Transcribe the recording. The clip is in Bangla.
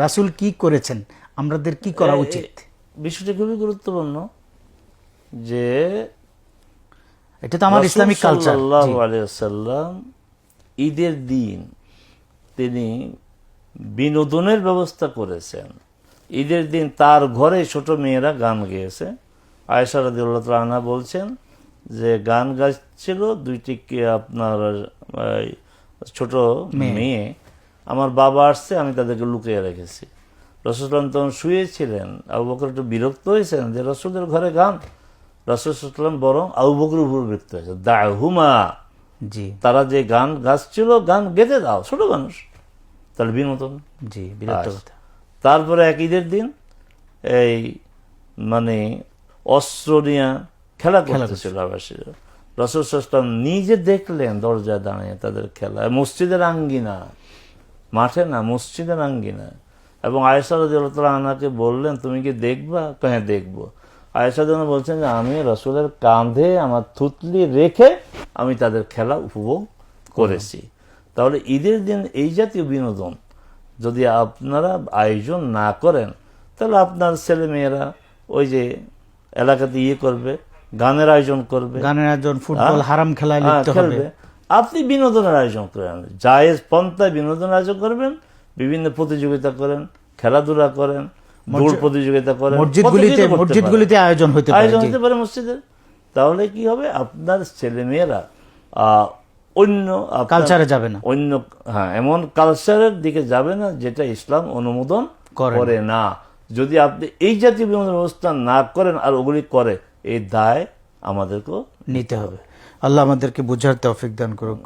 রাসূল কি করেছেন, আমাদের কি করা উচিত? বিষয়টি খুবই গুরুত্বপূর্ণ যে এটা তো আমার ইসলামিক কালচার। সাল্লাল্লাহু আলাইহি ওয়াসাল্লাম ঈদের দিন তিনি বিনোদনের ব্যবস্থা করেছেন। ঈদের দিন তার ঘরে ছোট মেয়েরা গান গেয়েছে। আয়েশা রাদিয়াল্লাহু তাআলা আনহা বলছেন যে গান গাইছিল দুইটি আপনার ছোট মেয়ে, আমার বাবা আসছে, আমি তাদেরকে লুকিয়ে রেখেছি। রাসূল সাল্লাল্লাহু আলাইহি ওয়াসাল্লাম তখন শুয়েছিলেন। আবু বকর একটু বিরক্ত হয়েছেন যে রাসূলের ঘরে গান। রাসূল সাল্লাল্লাহু আলাইহি ওয়াসাল্লাম বরং আবু বকরের উপর বিরক্ত হয়েছে, দাহুমা, জি তারা যে গান গাচ্ছিল গান গেতে দাও, ছোট মানুষ, তাহলে বিনোদন। জি, বিরক্ত কথা। তারপরে এক ঈদের দিন এই মানে অস্ত্র নিয়ে খেলা করতেছিল আবাসীরা। রাসূল সাল্লাল্লাহু আলাইহি ওয়াসাল্লাম নিজে দেখলেন দরজায় দাঁড়িয়ে তাদের খেলা, মসজিদের আঙ্গিনা, মাঠে না, মসজিদের আঙ্গিনা। এবং আয়েশা রাদিয়াল্লাহু তাআলা আনহাকে বললেন, তুমি কি দেখবা? হ্যাঁ দেখবো। আয়েশা যেন বলছেন যে আমি রাসূলের কাঁধে আমার থুতলি রেখে আমি তাদের খেলা উপভোগ করেছি। তাহলে ঈদের দিন এই জাতীয় বিনোদন যদি আপনারা আয়োজন না করেন, তাহলে আপনার ছেলে মেয়েরা ওই যে এলাকাতে করবে, গানের আয়োজন করবে, গানের আয়োজন, ফুটবল, হারাম খেলায় লিপ্ত হবে। খেলবে। আপনি বিনোদনের আয়োজন করেন, জায়েজ পন্থায় বিনোদনের আয়োজন করবেন, বিভিন্ন প্রতিযোগিতা করেন, খেলাধুলা করেন, দৌড় প্রতিযোগিতা করেন, মসজিদগুলিতে আয়োজন হতে পারে মসজিদের। তাহলে কি হবে, আপনার ছেলে মেয়েরা অন্য কালচারে যাবে না, অন্য এমন কালচারের দিকে যাবে না যেটা ইসলাম অনুমোদন করে না। যদি আপনি এই জাতীয় বিনোদন ব্যবস্থা না করেন আর ওগুলি করে, এই দায় আমাদেরকেও নিতে হবে। আল্লাহ আমাদেরকে বুঝার তৌফিক দান করুক।